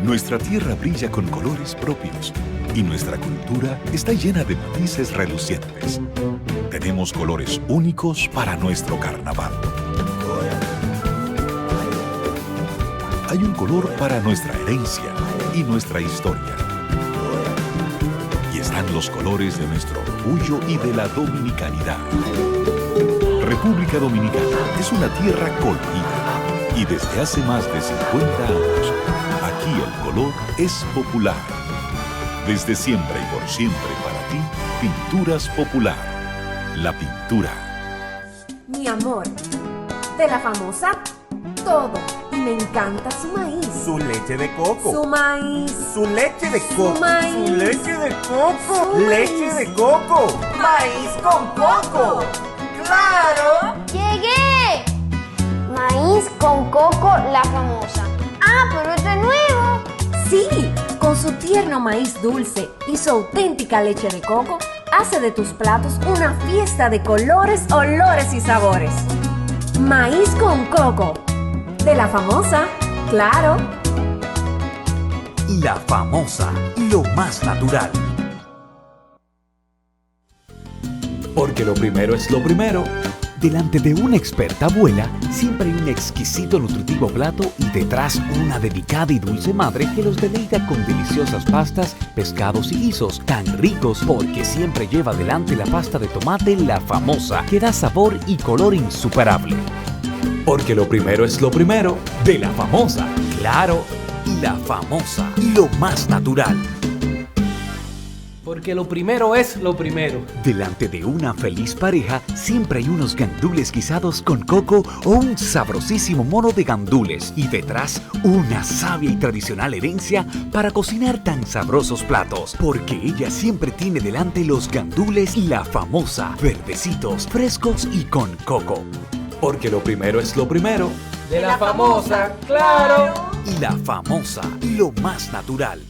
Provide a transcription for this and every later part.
Nuestra tierra brilla con colores propios y nuestra cultura está llena de matices relucientes. Tenemos colores únicos para nuestro carnaval. Hay un color para nuestra herencia y nuestra historia. Y están los colores de nuestro orgullo y de la dominicanidad. República Dominicana es una tierra colorida y desde hace más de 50 años, aquí el color es popular. Desde siempre y por siempre para ti, Pinturas Popular. La pintura. Mi amor, de la famosa, todo. Y me encanta su maíz. Su leche de coco. Su maíz. Su leche de coco. Su maíz. Su leche de coco. Su Leche maíz. de coco. Maíz con coco. ¡Claro! ¡Llegué! Maíz con coco, la famosa. ¡Ah, pero este es nuevo! Sí, con su tierno maíz dulce y su auténtica leche de coco, hace de tus platos una fiesta de colores, olores y sabores. Maíz con coco. De la famosa, claro. La famosa, lo más natural. Porque lo primero es lo primero. Delante de una experta abuela, siempre hay un exquisito nutritivo plato y detrás una delicada y dulce madre que los deleita con deliciosas pastas, pescados y guisos tan ricos porque siempre lleva adelante la pasta de tomate La Famosa, que da sabor y color insuperable. Porque lo primero es lo primero, de La Famosa, claro, La Famosa, lo más natural. Porque lo primero es lo primero. Delante de una feliz pareja siempre hay unos gandules guisados con coco o un sabrosísimo mono de gandules y detrás una sabia y tradicional herencia para cocinar tan sabrosos platos. Porque ella siempre tiene delante los gandules La Famosa, verdecitos, frescos y con coco. Porque lo primero es lo primero. De la famosa, claro. Y La Famosa, lo más natural.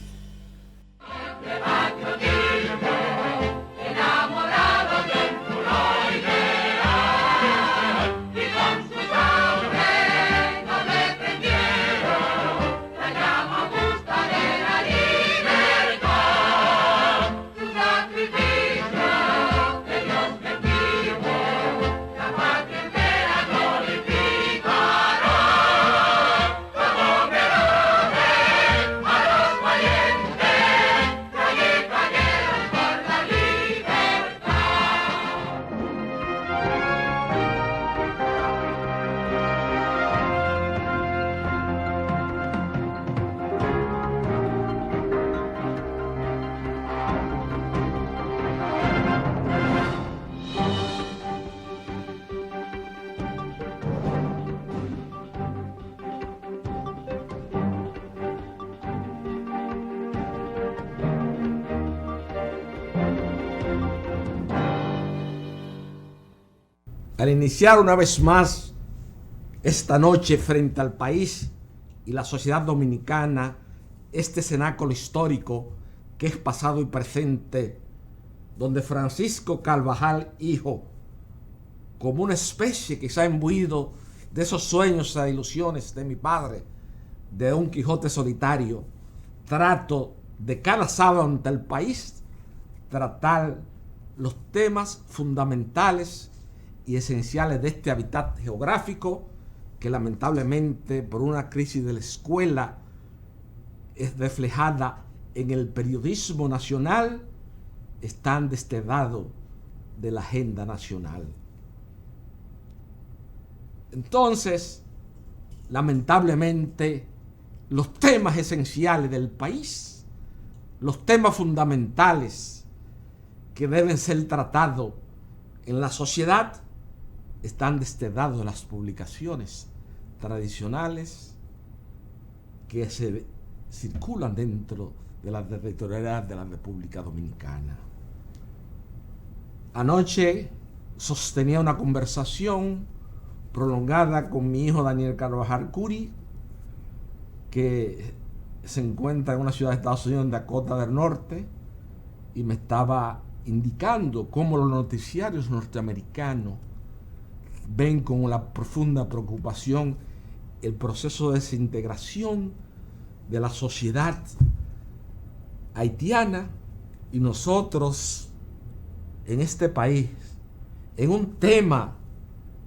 Al iniciar una vez más esta noche frente al país y la sociedad dominicana, este cenáculo histórico que es pasado y presente, donde Francisco Carvajal, hijo, como una especie que se ha imbuido de esos sueños e ilusiones de mi padre, de un Quijote solitario, trato de cada sábado ante el país tratar los temas fundamentales y esenciales de este hábitat geográfico que lamentablemente por una crisis de la escuela es reflejada en el periodismo nacional, están destedados de la agenda nacional. Entonces, lamentablemente, los temas esenciales del país, los temas fundamentales que deben ser tratados en la sociedad, están destedados de las publicaciones tradicionales que se circulan dentro de la territorialidad de la República Dominicana. Anoche sostenía una conversación prolongada con mi hijo Daniel Carvajal Curi, que se encuentra en una ciudad de Estados Unidos, en Dakota del Norte, y me estaba indicando cómo los noticiarios norteamericanos ven con la profunda preocupación el proceso de desintegración de la sociedad haitiana, y nosotros en este país, en un tema,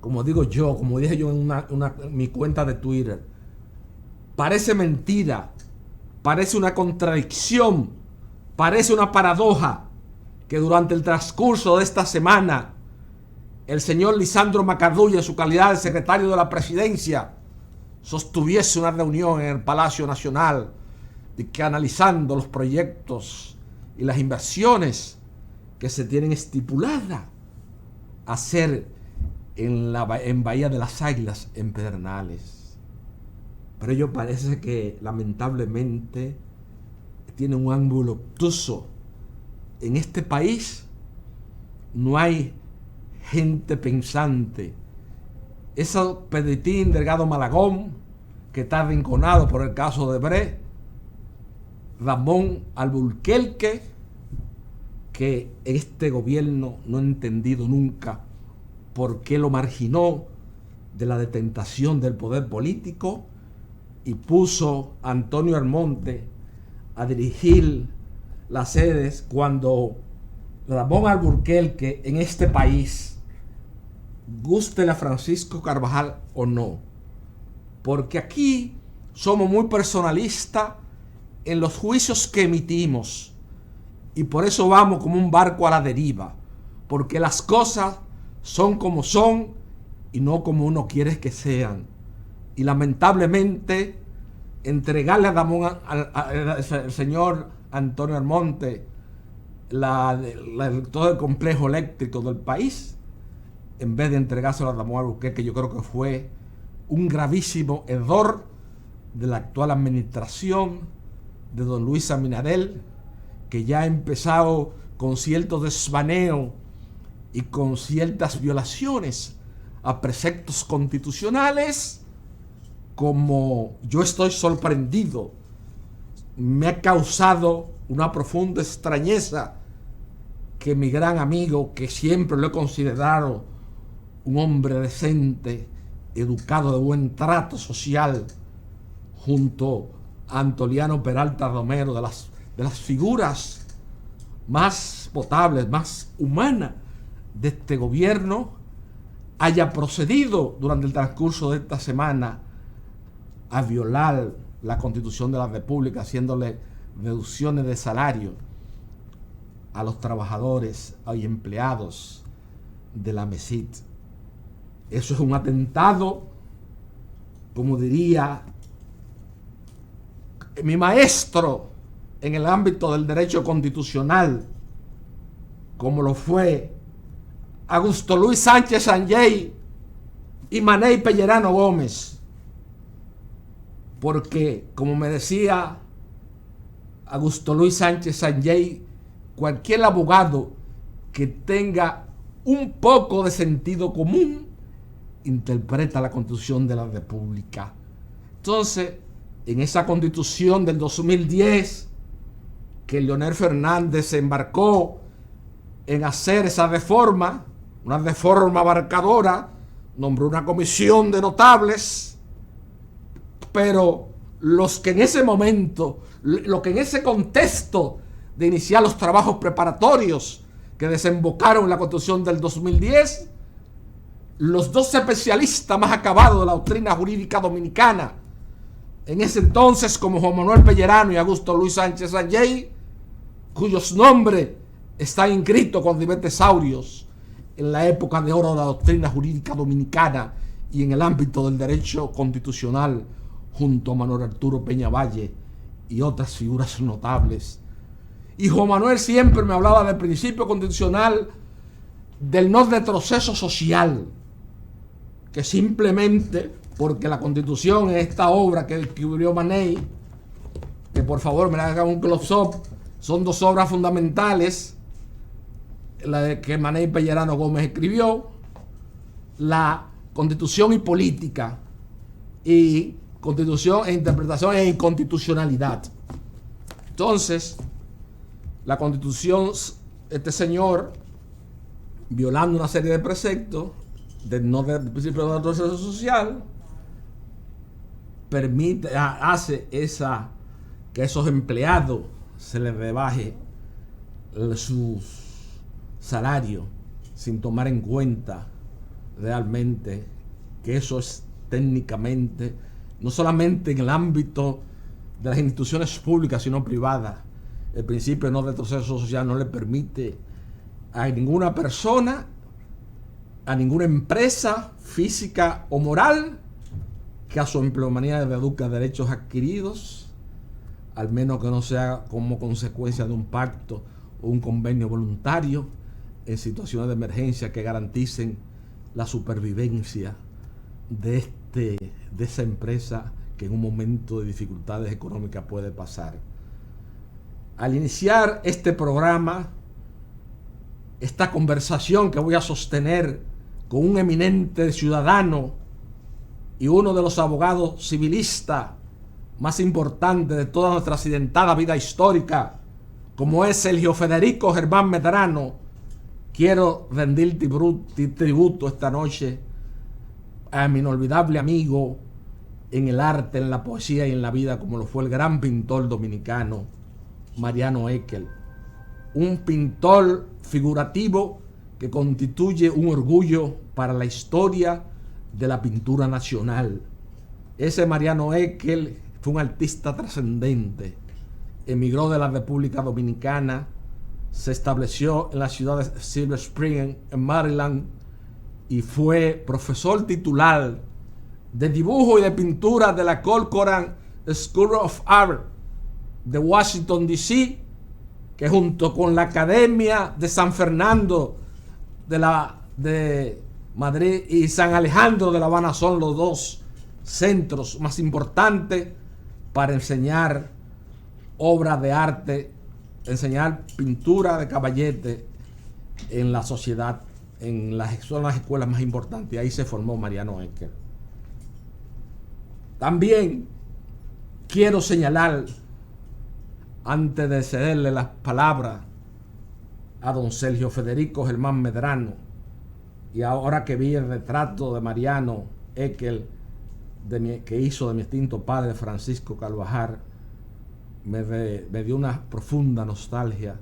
como digo yo, como dije yo en mi cuenta de Twitter, parece mentira, parece una contradicción, parece una paradoja que durante el transcurso de esta semana el señor Lisandro Macardulla, en su calidad de secretario de la presidencia, sostuviese una reunión en el Palacio Nacional que analizando los proyectos y las inversiones que se tienen estipuladas hacer en Bahía de las Águilas, en Pedernales. Pero ello parece que lamentablemente tiene un ángulo obtuso. En este país no hay gente pensante. Ese Pedritín Delgado Malagón, que está arrinconado por el caso de Bre, Ramón Alburquerque, que este gobierno no ha entendido nunca por qué lo marginó de la detentación del poder político y puso a Antonio Almonte a dirigir las sedes, cuando Ramón Alburquerque en este país, gústele a Francisco Carvajal o no, porque aquí somos muy personalistas en los juicios que emitimos, y por eso vamos como un barco a la deriva, porque las cosas son como son y no como uno quiere que sean. Y lamentablemente entregarle a Ramón, al señor Antonio Almonte, todo el complejo eléctrico del país, en vez de entregárselo a Ramón Alburquerque, yo creo que fue un gravísimo error de la actual administración de don Luis Abinader, que ya ha empezado con cierto desvaneo y con ciertas violaciones a preceptos constitucionales. Como yo estoy sorprendido, me ha causado una profunda extrañeza que mi gran amigo, que siempre lo he considerado un hombre decente, educado, de buen trato social, junto a Antoliano Peralta Romero, de las figuras más potables, más humanas de este gobierno, haya procedido durante el transcurso de esta semana a violar la Constitución de la República, haciéndole reducciones de salario a los trabajadores y empleados de la MESIT. Eso es un atentado, como diría mi maestro en el ámbito del derecho constitucional, como lo fue Augusto Luis Sánchez Sanjay y Manei Pellerano Gómez. Porque, como me decía Augusto Luis Sánchez Sanjay, cualquier abogado que tenga un poco de sentido común interpreta la Constitución de la República. Entonces, en esa Constitución del 2010, que Leonel Fernández se embarcó en hacer esa reforma, una reforma abarcadora, nombró una comisión de notables, pero los que en ese momento, lo que en ese contexto de iniciar los trabajos preparatorios que desembocaron en la Constitución del 2010, los dos especialistas más acabados de la doctrina jurídica dominicana, en ese entonces, como Juan Manuel Pellerano y Augusto Luis Sánchez Sanjay, cuyos nombres están inscritos con divertesaurios en la época de oro de la doctrina jurídica dominicana y en el ámbito del derecho constitucional, junto a Manuel Arturo Peñavalle y otras figuras notables. Y Juan Manuel siempre me hablaba del principio constitucional del no retroceso social, que simplemente porque la Constitución es esta obra que escribió Manei, que por favor me la hagan un close-up, son dos obras fundamentales, la de que Manei Pellerano Gómez escribió, la Constitución y Política, y Constitución e Interpretación e Inconstitucionalidad. Entonces, la Constitución, este señor, violando una serie de preceptos del principio de retroceso social, hace esa que a esos empleados se les rebaje su salario sin tomar en cuenta realmente que eso es técnicamente, no solamente en el ámbito de las instituciones públicas, sino privadas. El principio de no retroceso social no le permite a ninguna persona, a ninguna empresa física o moral, que a su empleomanía reduzca derechos adquiridos, al menos que no sea como consecuencia de un pacto o un convenio voluntario en situaciones de emergencia que garanticen la supervivencia de esa empresa que en un momento de dificultades económicas puede pasar. Al iniciar este programa, esta conversación que voy a sostener con un eminente ciudadano y uno de los abogados civilistas más importantes de toda nuestra accidentada vida histórica, como es Sergio Federico Germán Medrano, quiero rendir tributo esta noche a mi inolvidable amigo en el arte, en la poesía y en la vida, como lo fue el gran pintor dominicano Mariano Ekell, un pintor figurativo que constituye un orgullo para la historia de la pintura nacional. Ese Mariano Ekell fue un artista trascendente. Emigró de la República Dominicana, se estableció en la ciudad de Silver Spring, en Maryland, y fue profesor titular de dibujo y de pintura de la Corcoran School of Art de Washington, D.C., que junto con la Academia de San Fernando de Madrid y San Alejandro de La Habana son los dos centros más importantes para enseñar obras de arte, enseñar pintura de caballete en la sociedad, son las escuelas más importantes, y ahí se formó Mariano Ekell. También quiero señalar, antes de cederle las palabras a don Sergio Federico Germán Medrano, y ahora que vi el retrato de Mariano Ekell que hizo de mi extinto padre Francisco Carvajal, me dio una profunda nostalgia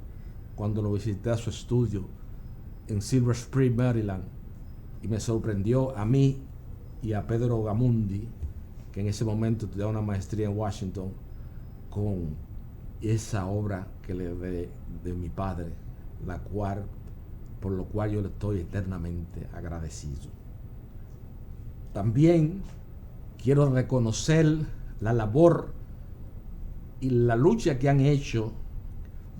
cuando lo visité a su estudio en Silver Spring, Maryland, y me sorprendió a mí y a Pedro Gamundi, que en ese momento estudiaba una maestría en Washington, con esa obra que le de mi padre, por lo cual yo le estoy eternamente agradecido. También quiero reconocer la labor y la lucha que han hecho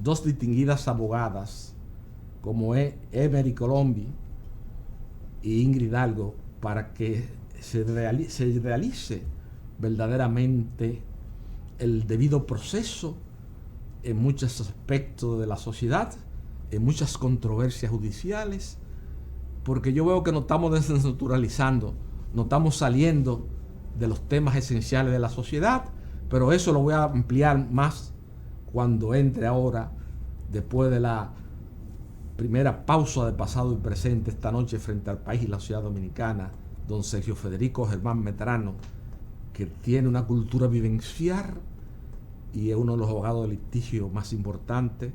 dos distinguidas abogadas, como es Emery Colombi y Ingrid Hidalgo, para que se realice verdaderamente el debido proceso en muchos aspectos de la sociedad, en muchas controversias judiciales, porque yo veo que nos estamos desnaturalizando, no estamos saliendo de los temas esenciales de la sociedad, pero eso lo voy a ampliar más cuando entre ahora, después de la primera pausa de pasado y presente esta noche frente al país y la sociedad dominicana, don Sergio Federico Germán Medrano, que tiene una cultura vivencial y es uno de los abogados de litigio más importantes,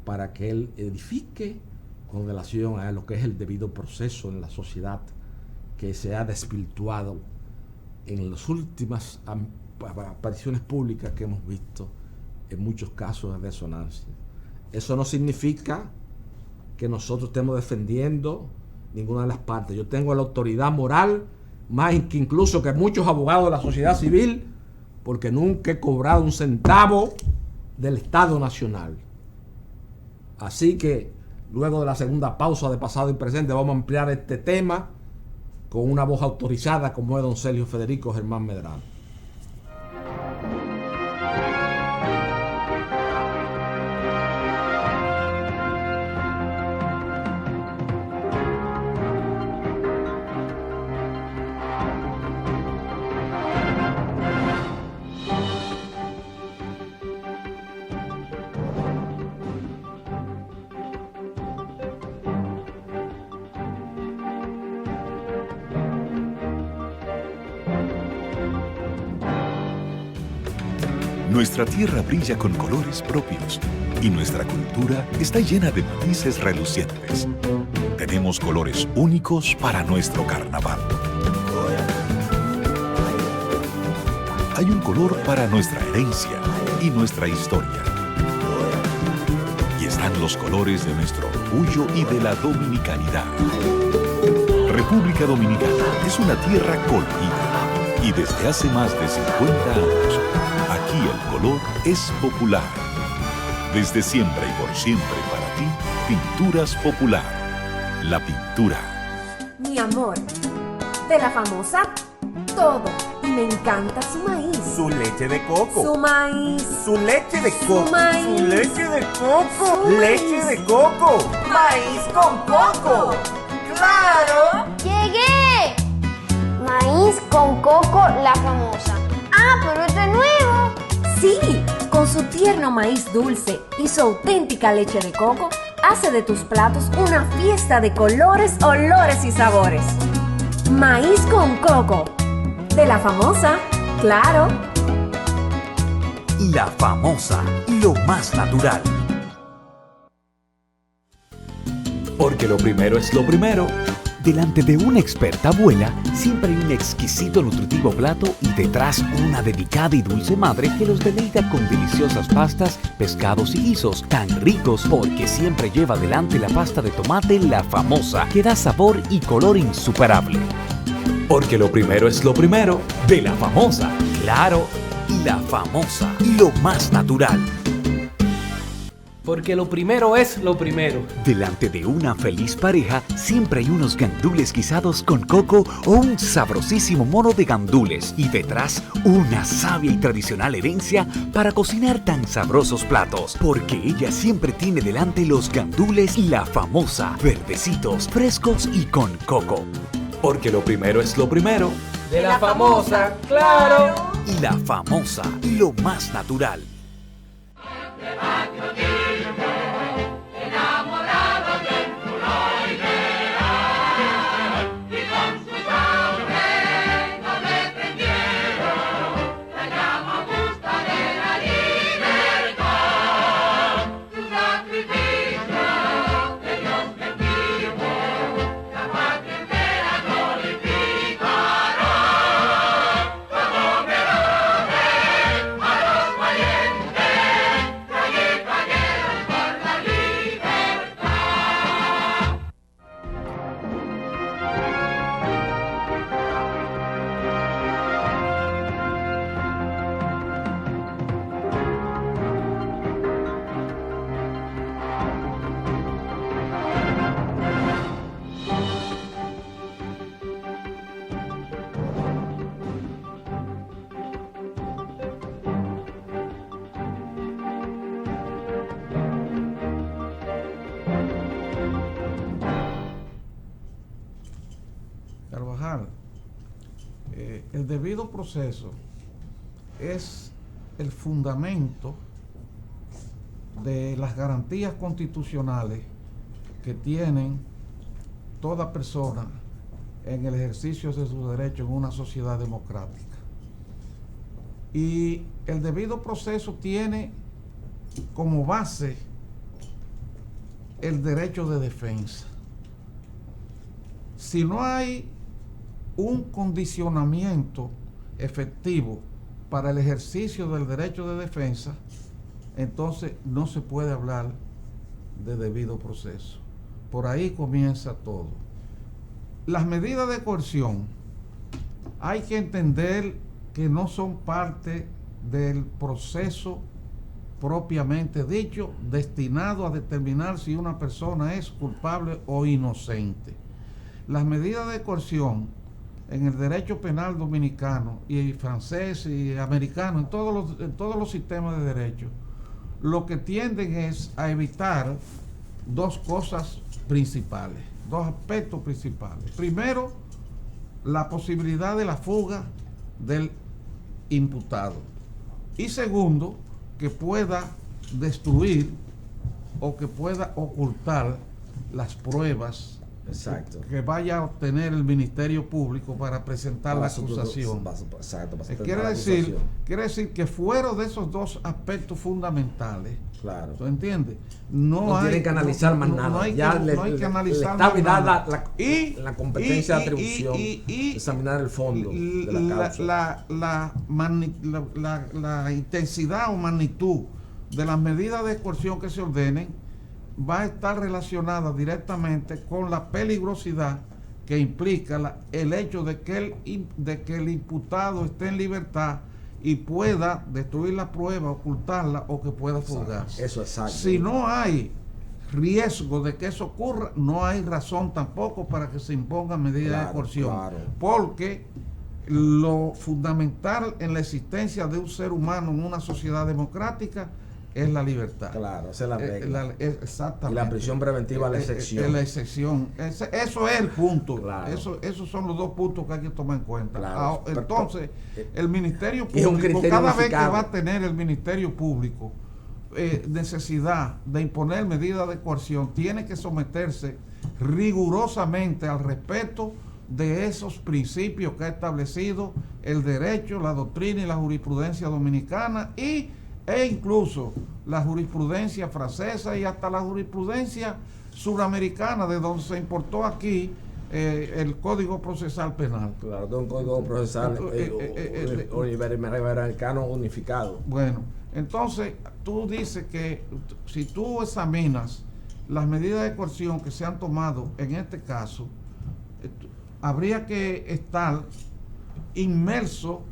para que él edifique con relación a lo que es el debido proceso en la sociedad que se ha desvirtuado en las últimas apariciones públicas que hemos visto, en muchos casos de resonancia. Eso no significa que nosotros estemos defendiendo ninguna de las partes. Yo tengo la autoridad moral más que incluso que muchos abogados de la sociedad civil, porque nunca he cobrado un centavo del Estado Nacional. Así que luego de la segunda pausa de pasado y presente vamos a ampliar este tema con una voz autorizada como es don Sergio Federico Germán Medrano. Nuestra tierra brilla con colores propios y nuestra cultura está llena de matices relucientes. Tenemos colores únicos para nuestro carnaval. Hay un color para nuestra herencia y nuestra historia. Y están los colores de nuestro orgullo y de la dominicanidad. República Dominicana es una tierra colorida y desde hace más de 50 años, aquí el color es popular. Desde siempre y por siempre para ti, Pinturas Popular. La pintura. Mi amor, de la famosa, todo. Y me encanta su maíz. Su leche de coco. Su maíz. Su leche de coco. Su maíz. Su leche de coco. Su Leche maíz. de coco. Maíz con coco. ¡Claro! ¡Llegué! Maíz con coco, la famosa. Ah, pero esto es nuevo. Sí, con su tierno maíz dulce y su auténtica leche de coco, hace de tus platos una fiesta de colores, olores y sabores. Maíz con coco. De la famosa, claro. La famosa, lo más natural. Porque lo primero es lo primero. Delante de una experta abuela, siempre hay un exquisito nutritivo plato y detrás una delicada y dulce madre que los deleita con deliciosas pastas, pescados y guisos tan ricos porque siempre lleva delante la pasta de tomate La Famosa, que da sabor y color insuperable. Porque lo primero es lo primero, de La Famosa, claro, La Famosa, lo más natural. Porque lo primero es lo primero. Delante de una feliz pareja siempre hay unos gandules guisados con coco o un sabrosísimo mono de gandules y detrás una sabia y tradicional herencia para cocinar tan sabrosos platos, porque ella siempre tiene delante los gandules La Famosa, verdecitos, frescos y con coco. Porque lo primero es lo primero, De la famosa, claro. La Famosa, lo más natural. Carvajal, el debido proceso es el fundamento de las garantías constitucionales que tienen toda persona en el ejercicio de sus derechos en una sociedad democrática. Y el debido proceso tiene como base el derecho de defensa. Si no hay un condicionamiento efectivo para el ejercicio del derecho de defensa, entonces no se puede hablar de debido proceso. Por ahí comienza todo. Las medidas de coerción hay que entender que no son parte del proceso propiamente dicho, destinado a determinar si una persona es culpable o inocente. Las medidas de coerción en el derecho penal dominicano y francés y americano, en todos los sistemas de derecho, lo que tienden es a evitar dos cosas principales, dos aspectos principales. Primero, la posibilidad de la fuga del imputado. Y segundo, que pueda destruir o que pueda ocultar las pruebas Exacto. que vaya a obtener el Ministerio Público para presentar la acusación. Exacto, para Quiere decir que fuera de esos dos aspectos fundamentales, claro, ¿tú entiendes? No tienen que analizar más nada. No hay que analizar está más nada. la competencia de atribución de examinar el fondo de la causa. La intensidad o magnitud de las medidas de coerción que se ordenen va a estar relacionada directamente con la peligrosidad que implica el hecho de que el imputado esté en libertad y pueda destruir la prueba, ocultarla o que pueda fugarse. Eso es exacto. Si no hay riesgo de que eso ocurra, no hay razón tampoco para que se impongan medidas de coerción. Claro. Porque lo fundamental en la existencia de un ser humano en una sociedad democrática es la libertad. Claro, esa es la regla. Exactamente. Y la prisión preventiva es la excepción. Es la excepción. Eso es el punto. Claro. Esos son los dos puntos que hay que tomar en cuenta. Claro. Entonces, el Ministerio es un Público, criterio cada vez que unificado. va a tener el Ministerio Público necesidad de imponer medidas de coerción, tiene que someterse rigurosamente al respeto de esos principios que ha establecido el derecho, la doctrina y la jurisprudencia dominicana e incluso la jurisprudencia francesa y hasta la jurisprudencia suramericana, de donde se importó aquí el Código Procesal Penal. Claro, de un Código Procesal iberoamericano unificado. Bueno, entonces tú dices que si tú examinas las medidas de coerción que se han tomado en este caso, habría que estar inmerso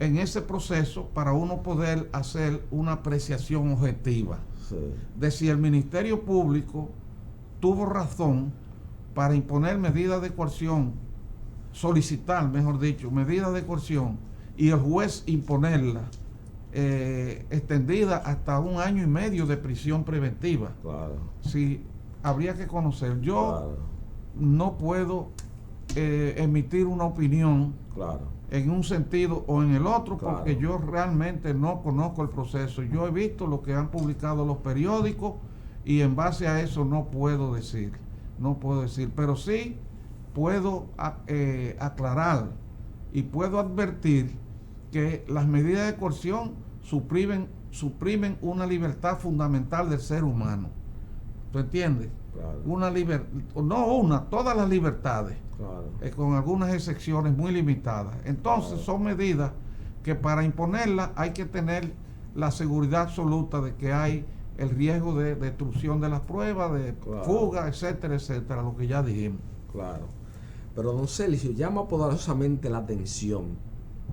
en ese proceso para uno poder hacer una apreciación objetiva de si el Ministerio Público tuvo razón para imponer medidas de coerción, solicitar, mejor dicho, medidas de coerción, y el juez imponerla extendida hasta 1 año y medio de prisión preventiva. Claro. Sí, habría que conocer. Yo no puedo emitir una opinión en un sentido o en el otro, porque yo realmente no conozco el proceso. Yo he visto lo que han publicado los periódicos y en base a eso no puedo decir, pero sí puedo aclarar y puedo advertir que las medidas de coerción suprimen una libertad fundamental del ser humano. ¿Tú entiendes? Claro. Todas las libertades, con algunas excepciones muy limitadas. Entonces son medidas que para imponerlas hay que tener la seguridad absoluta de que hay el riesgo de destrucción de las pruebas, de fuga, etcétera, etcétera, lo que ya dijimos. Claro. Pero don Celicio, llama poderosamente la atención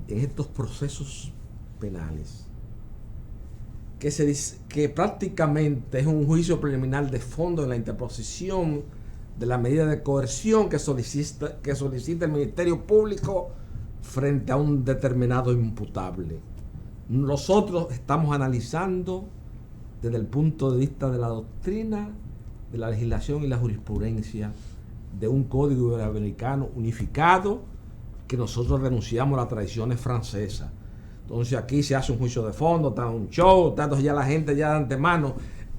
en estos procesos penales que se dice que prácticamente es un juicio preliminar de fondo en la interposición de la medida de coerción que solicita el Ministerio Público frente a un determinado imputable. Nosotros estamos analizando desde el punto de vista de la doctrina, de la legislación y la jurisprudencia de un código iberoamericano unificado, que nosotros renunciamos a las tradiciones francesas. Entonces aquí se hace un juicio de fondo, está un show, entonces ya la gente ya de antemano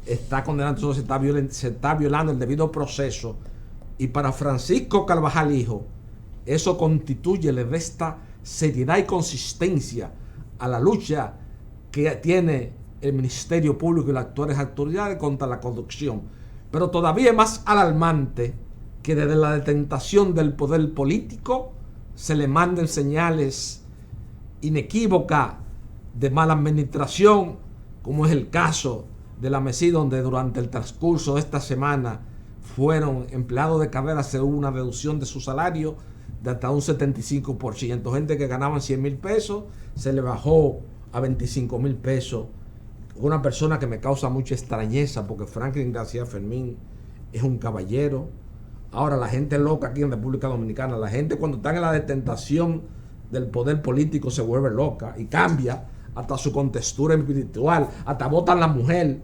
está condenando, entonces se está violando el debido proceso. Y para Francisco Carvajal Hijo, eso constituye, le resta seriedad y consistencia a la lucha que tiene el Ministerio Público y las actuales autoridades contra la corrupción. Pero todavía es más alarmante que desde la detentación del poder político se le manden señales inequívoca de mala administración, como es el caso de la MESI, donde durante el transcurso de esta semana fueron empleados de carrera, se hubo una reducción de su salario de hasta un 75%. Gente que ganaban 100,000 pesos se le bajó a 25,000 pesos. Una persona que me causa mucha extrañeza, porque Franklin García Fermín es un caballero. Ahora la gente loca aquí en República Dominicana, la gente cuando está en la detentación del poder político se vuelve loca y cambia hasta su contextura espiritual, hasta votan la mujer.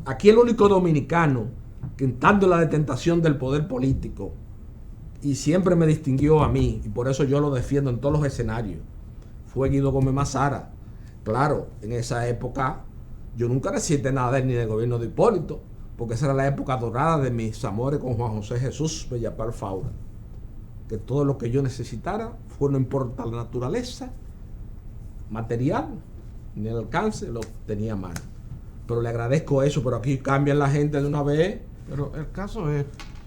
Aquí el único dominicano que estando en la detentación del poder político, y siempre me distinguió a mí, y por eso yo lo defiendo en todos los escenarios, fue Guido Gómez Mazara. Claro, en esa época yo nunca recibí nada de él ni del gobierno de Hipólito, porque esa era la época dorada de mis amores con Juan José Jesús Bellapar Faura, que todo lo que yo necesitara, no importa la naturaleza, material, ni el alcance, lo tenía a mano. Pero le agradezco eso, pero aquí cambian la gente de una vez. Pero el caso es...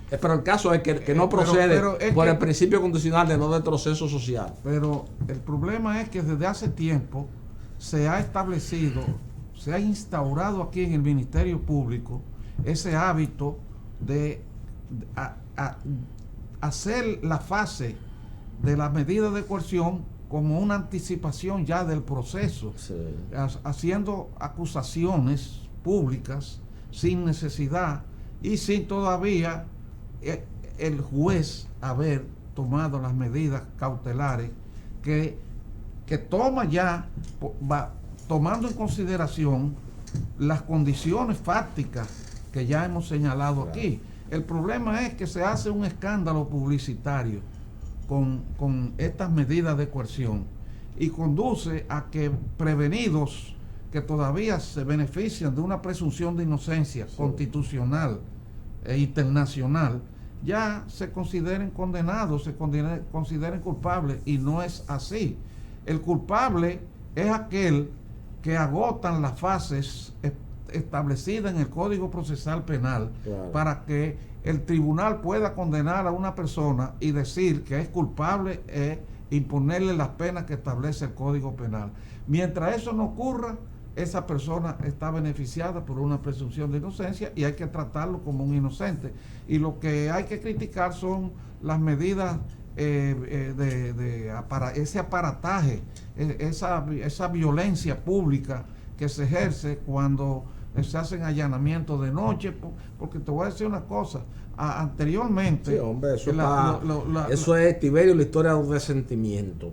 Pero el caso es que no procede por el principio condicional de no retroceso social. Pero el problema es que desde hace tiempo se ha establecido, se ha instaurado aquí en el Ministerio Público ese hábito de hacer la fase de las medidas de coerción como una anticipación ya del proceso, sí, haciendo acusaciones públicas sin necesidad y sin todavía el juez haber tomado las medidas cautelares que toma ya, tomando en consideración las condiciones fácticas que ya hemos señalado aquí. El problema es que se hace un escándalo publicitario con estas medidas de coerción y conduce a que prevenidos que todavía se benefician de una presunción de inocencia constitucional e internacional ya se consideren condenados, se consideren culpables, y no es así. El culpable es aquel que agotan las fases establecidas en el Código Procesal Penal, claro, para que el tribunal pueda condenar a una persona y decir que es culpable e imponerle las penas que establece el Código Penal. Mientras eso no ocurra, esa persona está beneficiada por una presunción de inocencia y hay que tratarlo como un inocente. Y lo que hay que criticar son las medidas ese aparataje, esa violencia pública que se ejerce cuando se hacen allanamientos de noche, porque te voy a decir una cosa, anteriormente... Sí, hombre, eso es, Tiberio, la historia de un resentimiento.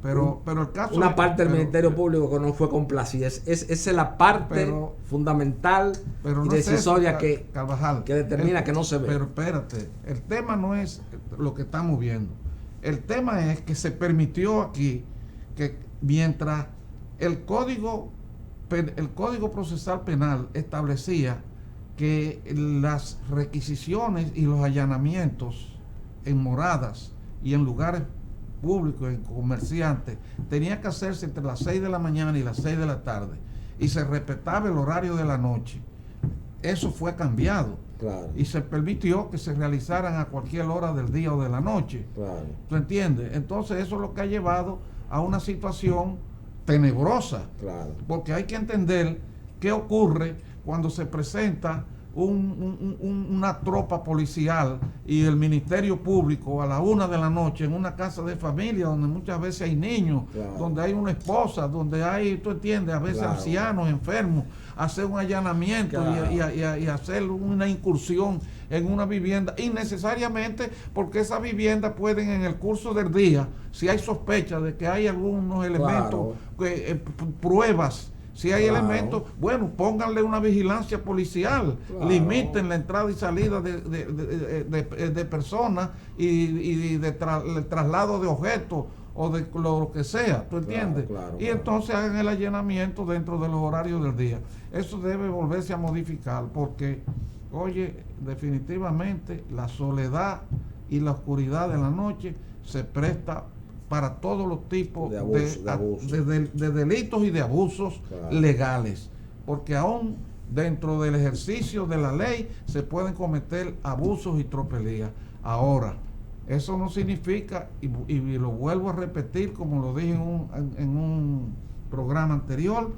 Pero el caso... Una parte del Ministerio Público que no fue complacida. Esa es la parte fundamental y decisoria que determina que no se ve. Pero espérate, el tema no es lo que estamos viendo. El tema es que se permitió aquí que mientras el Código Procesal Penal establecía que las requisiciones y los allanamientos en moradas y en lugares públicos, en comerciantes, tenía que hacerse entre las 6 de la mañana y las 6 de la tarde, y se respetaba el horario de la noche. Eso fue cambiado, claro, y se permitió que se realizaran a cualquier hora del día o de la noche, claro. ¿Tú entiendes? Entonces eso es lo que ha llevado a una situación tenebrosa, claro, porque hay que entender qué ocurre cuando se presenta una tropa policial y el Ministerio Público a la 1 de la noche en una casa de familia donde muchas veces hay niños, claro, donde hay una esposa, donde hay, tú entiendes, a veces, claro, ancianos, enfermos, hacer un allanamiento, claro, y hacer una incursión en una vivienda innecesariamente, porque esas viviendas pueden en el curso del día, si hay sospecha de que hay algunos elementos, claro, pruebas, si hay, claro, elementos, bueno, pónganle una vigilancia policial, claro, limiten la entrada y salida de personas y de traslado de objetos o de lo que sea, ¿tú entiendes? Claro, y entonces hagan el allanamiento dentro de los horarios del día. Eso debe volverse a modificar porque, oye, definitivamente la soledad y la oscuridad de la noche se presta para todos los tipos de delitos y de abusos, claro, legales, porque aún dentro del ejercicio de la ley se pueden cometer abusos y tropelías. Ahora, eso no significa, y lo vuelvo a repetir como lo dije en un programa anterior,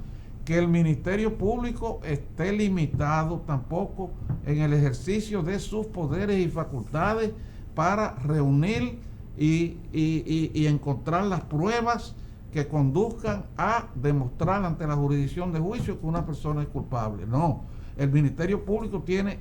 que el Ministerio Público esté limitado tampoco en el ejercicio de sus poderes y facultades para reunir y encontrar las pruebas que conduzcan a demostrar ante la jurisdicción de juicio que una persona es culpable. No, el Ministerio Público tiene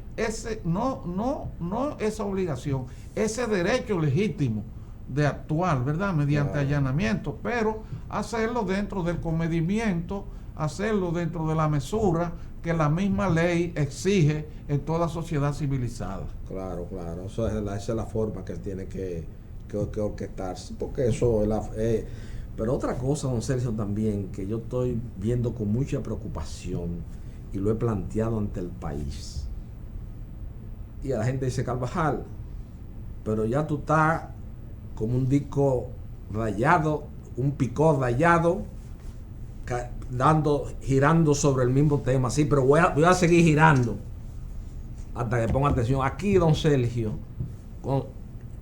no esa obligación, ese derecho legítimo de actuar, ¿verdad?, mediante allanamiento, pero hacerlo dentro del comedimiento, hacerlo dentro de la mesura que la misma ley exige en toda sociedad civilizada. Claro, esa es la forma que tiene que orquestarse, porque eso es pero otra cosa, don Sergio, también que yo estoy viendo con mucha preocupación y lo he planteado ante el país, y la gente dice Carvajal, pero ya tú estás como un disco rayado, un picó rayado, girando sobre el mismo tema. Sí, pero voy a seguir girando hasta que ponga atención. Aquí, don Sergio,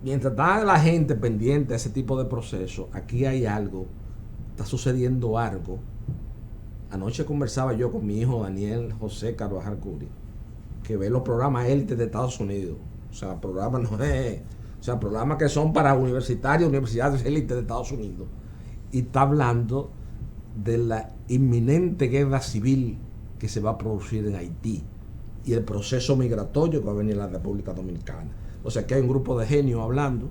mientras está la gente pendiente de ese tipo de procesos, aquí hay algo, está sucediendo algo. Anoche conversaba yo con mi hijo Daniel José Carvajal Curi, que ve los programas élites de Estados Unidos. O sea, programas programas que son para universidades élites de Estados Unidos. Y está hablando de la inminente guerra civil que se va a producir en Haití y el proceso migratorio que va a venir a la República Dominicana. O sea, que hay un grupo de genios hablando,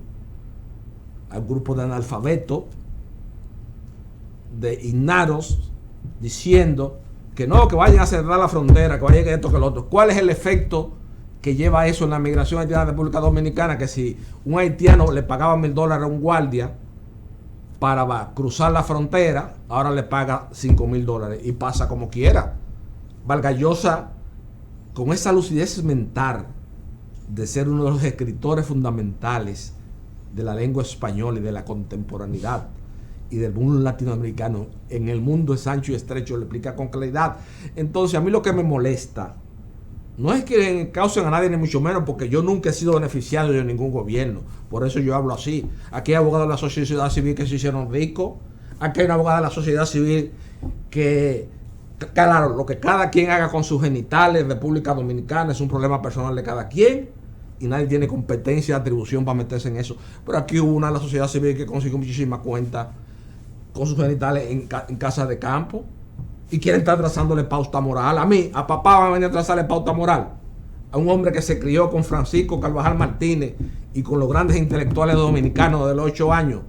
hay un grupo de analfabetos, de ignaros, diciendo que no, que vayan a cerrar la frontera, que vayan a esto, que lo otro. ¿Cuál es el efecto que lleva eso en la migración haitiana de la República Dominicana? Que si un haitiano le pagaba $1,000 a un guardia para cruzar la frontera, ahora le paga $5,000 y pasa como quiera. Vargas Llosa, con esa lucidez mental de ser uno de los escritores fundamentales de la lengua española y de la contemporaneidad y del mundo latinoamericano, en el mundo es ancho y estrecho, le explica con claridad. Entonces, a mí lo que me molesta no es que causen a nadie, ni mucho menos, porque yo nunca he sido beneficiario de ningún gobierno. Por eso yo hablo así. Aquí hay abogados de la sociedad civil que se hicieron ricos. Aquí hay una abogada de la sociedad civil que, claro, lo que cada quien haga con sus genitales en República Dominicana es un problema personal de cada quien. Y nadie tiene competencia, atribución para meterse en eso. Pero aquí hubo una de la sociedad civil que consiguió muchísimas cuentas con sus genitales en casa de campo. Y quieren estar trazándole pauta moral. A papá van a venir a trazarle pauta moral. A un hombre que se crió con Francisco Carvajal Martínez y con los grandes intelectuales dominicanos de los 8 años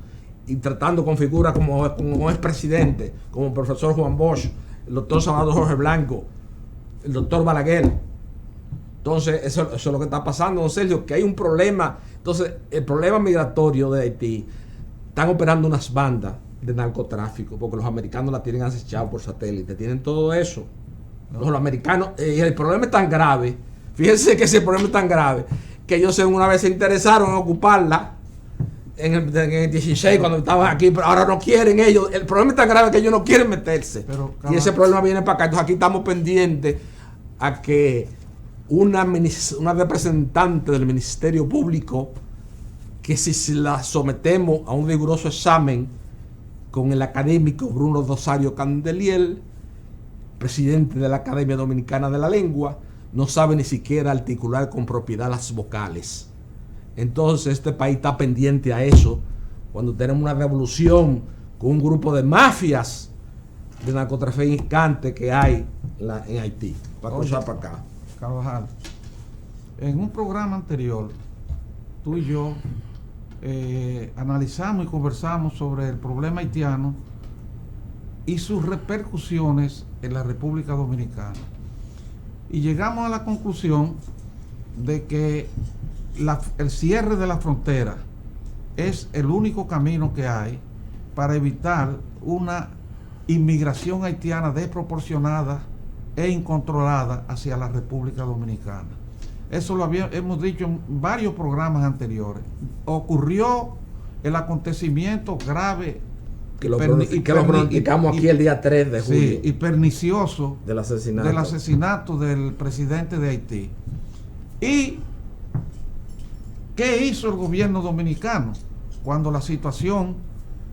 y tratando con figuras como expresidente, como el profesor Juan Bosch, el doctor Salvador Jorge Blanco, el doctor Balaguer. Entonces, eso es lo que está pasando, don Sergio, que hay un problema. Entonces, el problema migratorio de Haití, están operando unas bandas de narcotráfico, porque los americanos la tienen acechada por satélite, tienen todo eso. Los americanos, y el problema es tan grave, fíjense que ese problema es tan grave, que ellos una vez se interesaron en ocuparla en el 16 cuando estaban aquí, pero ahora no quieren ellos. El problema es tan grave que ellos no quieren meterse. Y ese problema viene para acá. Entonces aquí estamos pendientes a que una representante del Ministerio Público, que si la sometemos a un riguroso examen con el académico Bruno Rosario Candeliel, presidente de la Academia Dominicana de la Lengua, no sabe ni siquiera articular con propiedad las vocales. Entonces este país está pendiente a eso cuando tenemos una revolución con un grupo de mafias de narcotraficantes que hay en Haití. Para cruzar para acá. Carvajal, en un programa anterior, tú y yo analizamos y conversamos sobre el problema haitiano y sus repercusiones en la República Dominicana. Y llegamos a la conclusión de que el cierre de la frontera es el único camino que hay para evitar una inmigración haitiana desproporcionada e incontrolada hacia la República Dominicana. Eso lo hemos dicho en varios programas anteriores. Ocurrió el acontecimiento grave que lo pronosticamos aquí el día 3 de julio. Sí, y pernicioso del asesinato del presidente de Haití. ¿Y qué hizo el gobierno dominicano cuando la situación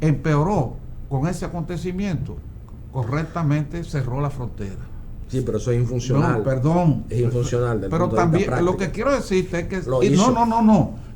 empeoró con ese acontecimiento? Correctamente cerró la frontera. Sí, pero eso es infuncional. No, perdón. Es infuncional. Pero también lo que quiero decirte es que no.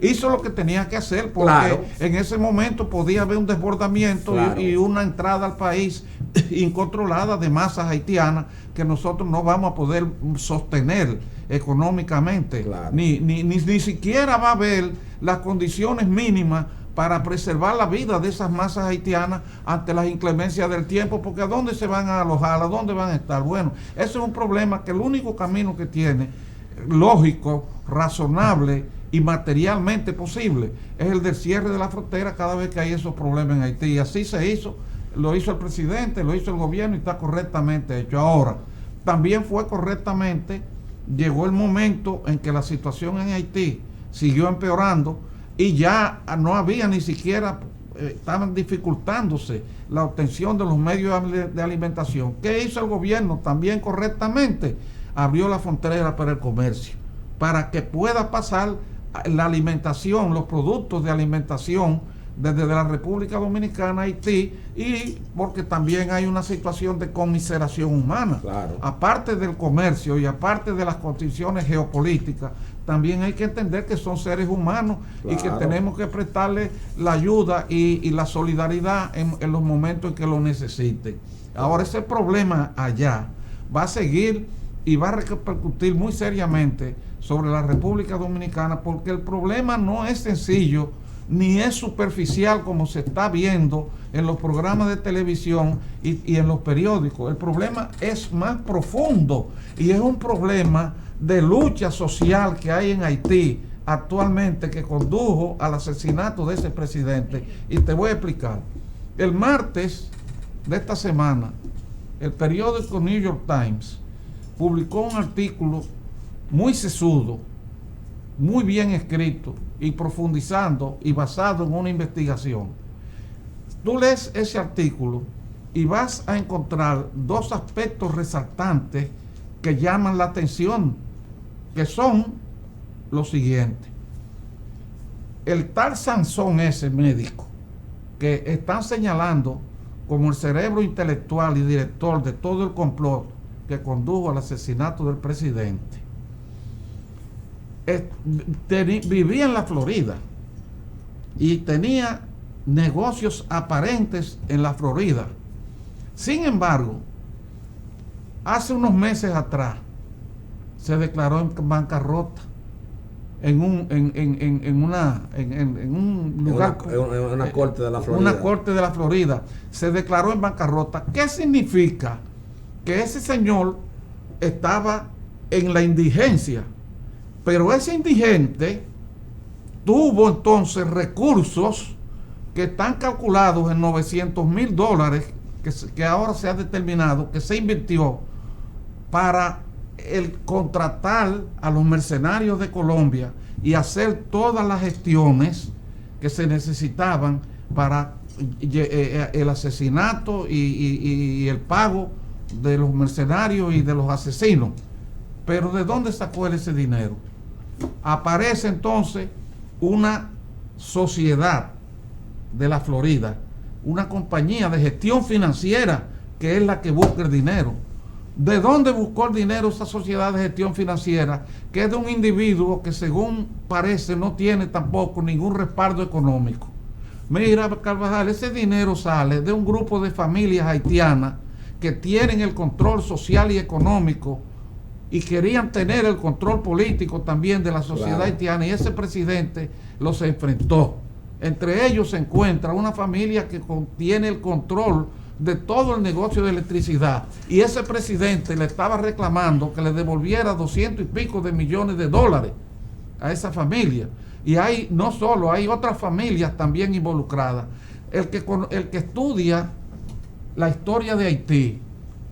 Hizo lo que tenía que hacer porque en ese momento podía haber un desbordamiento y una entrada al país incontrolada de masas haitianas que nosotros no vamos a poder sostener económicamente. Ni siquiera va a haber las condiciones mínimas para preservar la vida de esas masas haitianas ante las inclemencias del tiempo, porque ¿a dónde se van a alojar? ¿A dónde van a estar? Bueno, ese es un problema que el único camino que tiene, lógico, razonable y materialmente posible, es el del cierre de la frontera cada vez que hay esos problemas en Haití. Y así se hizo, lo hizo el presidente, lo hizo el gobierno y está correctamente hecho. Ahora, también fue correctamente llegó el momento en que la situación en Haití siguió empeorando y ya no había ni siquiera, estaban dificultándose la obtención de los medios de alimentación. ¿Qué hizo el gobierno? También correctamente abrió la frontera para el comercio, para que pueda pasar la alimentación, los productos de alimentación desde la República Dominicana a Haití, y porque también hay una situación de conmiseración humana. Claro. Aparte del comercio y aparte de las condiciones geopolíticas, también hay que entender que son seres humanos, claro, y que tenemos que prestarle la ayuda y la solidaridad en los momentos en que lo necesiten. Ahora, ese problema allá va a seguir y va a repercutir muy seriamente sobre la República Dominicana, porque el problema no es sencillo ni es superficial como se está viendo en los programas de televisión y en los periódicos. El problema es más profundo y es un problema de lucha social que hay en Haití actualmente, que condujo al asesinato de ese presidente. Y te voy a explicar. El martes de esta semana, el periódico New York Times publicó un artículo muy sesudo, muy bien escrito y profundizando y basado en una investigación. Tú lees ese artículo y vas a encontrar dos aspectos resaltantes que llaman la atención, que son los siguientes. El tal Sansón, ese médico que están señalando como el cerebro intelectual y director de todo el complot que condujo al asesinato del presidente, vivía en la Florida y tenía negocios aparentes en la Florida. Sin embargo, hace unos meses atrás se declaró en bancarrota en un lugar, una corte de la Florida. Una corte de la Florida se declaró en bancarrota. ¿Qué significa? Que ese señor estaba en la indigencia, pero ese indigente tuvo entonces recursos que están calculados en $900,000 que ahora se ha determinado que se invirtió para el contratar a los mercenarios de Colombia y hacer todas las gestiones que se necesitaban para el asesinato y el pago de los mercenarios y de los asesinos. Pero ¿de dónde sacó él ese dinero? Aparece entonces una sociedad de la Florida, una compañía de gestión financiera que es la que busca el dinero. ¿De dónde buscó el dinero esa sociedad de gestión financiera? Que es de un individuo que, según parece, no tiene tampoco ningún respaldo económico. Mira, Carvajal, ese dinero sale de un grupo de familias haitianas que tienen el control social y económico y querían tener el control político también de la sociedad haitiana, y ese presidente los enfrentó. Entre ellos se encuentra una familia que tiene el control de todo el negocio de electricidad, y ese presidente le estaba reclamando que le devolviera 200 y pico de millones de dólares a esa familia. Y hay no solo, hay otras familias también involucradas. El que estudia la historia de Haití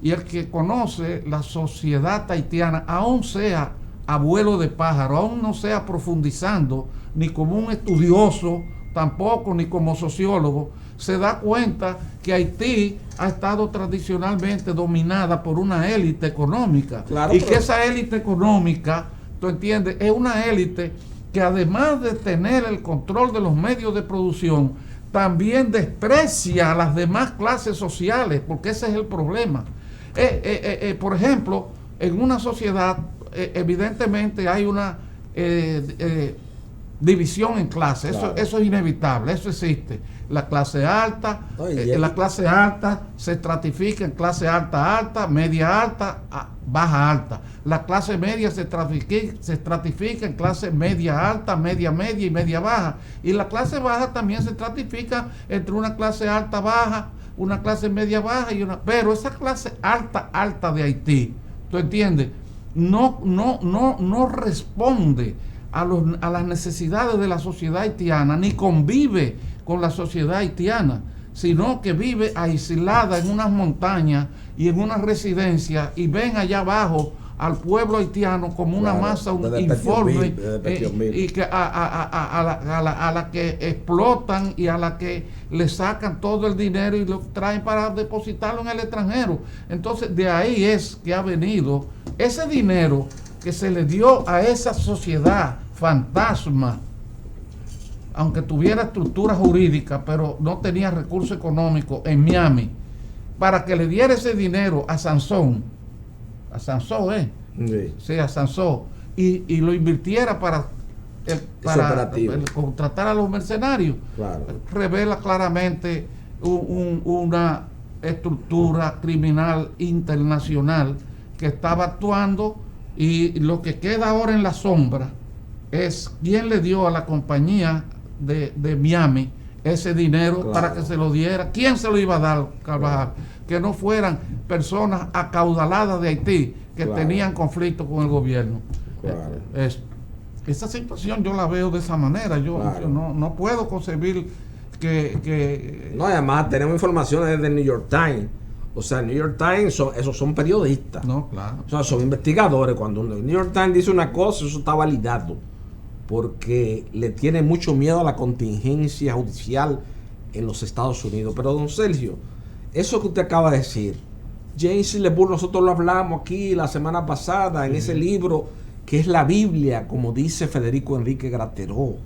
y el que conoce la sociedad haitiana, aún sea abuelo de pájaro, aún no sea profundizando ni como un estudioso tampoco, ni como sociólogo, se da cuenta que Haití ha estado tradicionalmente dominada por una élite económica. Claro, y que esa élite económica, tú entiendes, es una élite que, además de tener el control de los medios de producción, también desprecia a las demás clases sociales, porque ese es el problema. Por ejemplo, en una sociedad evidentemente hay una división en clases. Claro. Eso es inevitable, eso existe. La clase alta, la clase alta se estratifica en clase alta, media alta, baja alta. La clase media se estratifica en clase media alta, media y media baja. Y la clase baja también se estratifica entre una clase alta baja, una clase media baja y una. Pero esa clase alta de Haití, ¿tú entiendes? No responde a las necesidades de la sociedad haitiana, ni convive con la sociedad haitiana, sino que vive aislada en unas montañas y en una residencia, y ven allá abajo al pueblo haitiano como una masa informe y que a la que explotan y a la que le sacan todo el dinero y lo traen para depositarlo en el extranjero. Entonces de ahí es que ha venido ese dinero que se le dio a esa sociedad fantasma, aunque tuviera estructura jurídica, pero no tenía recursos económicos en Miami, para que le diera ese dinero a Sansón, a Sansón, y lo invirtiera para contratar a los mercenarios. Claro. Revela claramente una estructura criminal internacional que estaba actuando, y lo que queda ahora en la sombra es quién le dio a la compañía de Miami ese dinero para que se lo diera. ¿Quién se lo iba a dar, Carvajal? Que no fueran personas acaudaladas de Haití que tenían conflicto con el gobierno. Esa situación yo la veo de esa manera. Yo no puedo concebir que... No, además tenemos informaciones desde el New York Times. O sea, el New York Times, esos son periodistas. No, claro. O sea, son investigadores. Cuando el New York Times dice una cosa, eso está validado, porque le tiene mucho miedo a la contingencia judicial en los Estados Unidos. Pero, don Sergio, eso que usted acaba de decir, James LeBour, nosotros lo hablamos aquí la semana pasada en ese libro que es la Biblia, como dice Federico Enrique Grateró,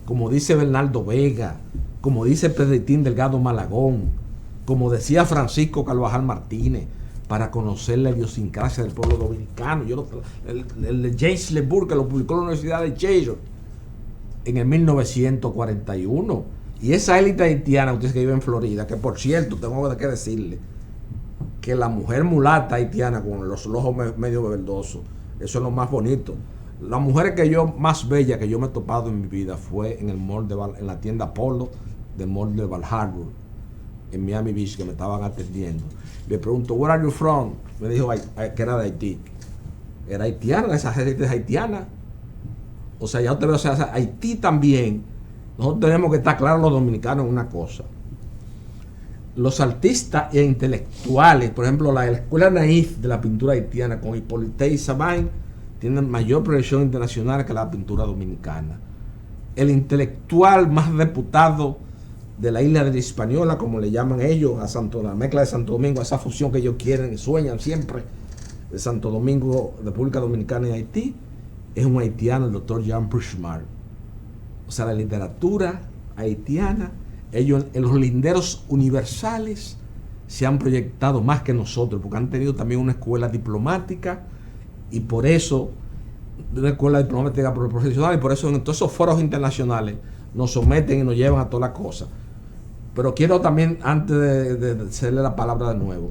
como dice Bernardo Vega, como dice Pedritín Delgado Malagón, como decía Francisco Carvajal Martínez, para conocer la idiosincrasia del pueblo dominicano. El de James LeBour, que lo publicó en la Universidad de Yale en el 1941. Y esa élite haitiana, usted que vive en Florida, que por cierto, tengo que decirle que la mujer mulata haitiana con los ojos medio verdosos, eso es lo más bonito. La mujer más bella que yo me he topado en mi vida fue en el mall en la tienda Polo del mall de Val Harbor, en Miami Beach, que me estaban atendiendo. Le pregunto, where are you from? Me dijo que era de Haití. Era haitiana, esa gente es haitiana. O sea, ya usted ve, o sea, Haití también. Nosotros tenemos que estar claros los dominicanos en una cosa. Los artistas e intelectuales, por ejemplo, la escuela naif de la pintura haitiana con Hippolyte y Sabin, tienen mayor proyección internacional que la pintura dominicana. El intelectual más reputado de la isla de la Hispaniola, como le llaman ellos, la mezcla de Santo Domingo, esa fusión que ellos quieren y sueñan siempre, de Santo Domingo, República Dominicana y Haití, es un haitiano, el doctor Jean Puigdemont. O sea, la literatura haitiana, ellos en los linderos universales se han proyectado más que nosotros, porque han tenido también una escuela diplomática, y por eso, una escuela diplomática profesional, y por eso en todos esos foros internacionales nos someten y nos llevan a toda la cosa. Pero quiero también, antes de hacerle la palabra de nuevo,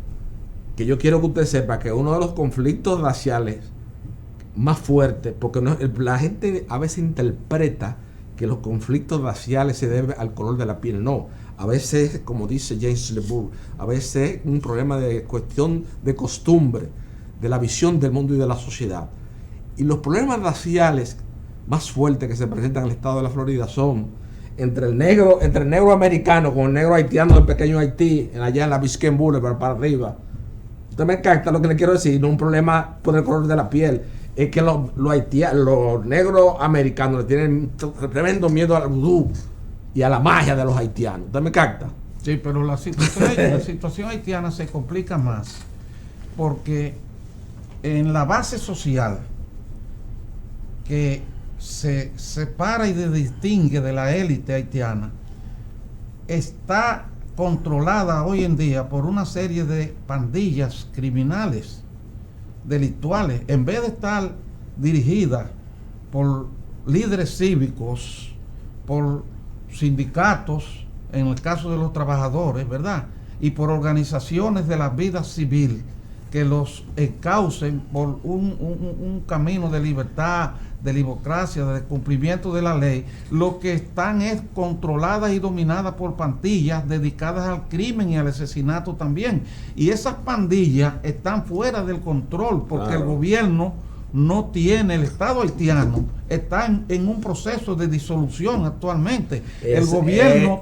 que yo quiero que usted sepa que uno de los conflictos raciales más fuertes, porque la gente a veces interpreta que los conflictos raciales se deben al color de la piel. No, a veces, como dice James LeBour, a veces es un problema de cuestión de costumbre, de la visión del mundo y de la sociedad. Y los problemas raciales más fuertes que se presentan en el estado de la Florida son entre el negro americano con el negro haitiano del pequeño Haití, allá en la Biscayne Boulevard para arriba. Usted me capta lo que le quiero decir, no es un problema por el color de la piel, es que los negros americanos le tienen tremendo miedo al vudú y a la magia de los haitianos. ¿Usted me capta? Sí, pero la situación haitiana se complica más, porque en la base social que se separa y se distingue de la élite haitiana, está controlada hoy en día por una serie de pandillas criminales, delictuales, en vez de estar dirigida por líderes cívicos, por sindicatos, en el caso de los trabajadores, ¿verdad? Y por organizaciones de la vida civil que los encaucen por un camino de libertad, de democracia, de cumplimiento de la ley. Lo que están es controladas y dominadas por pandillas dedicadas al crimen y al asesinato también. Y esas pandillas están fuera del control porque el gobierno no tiene, el Estado haitiano está en un proceso de disolución actualmente. El gobierno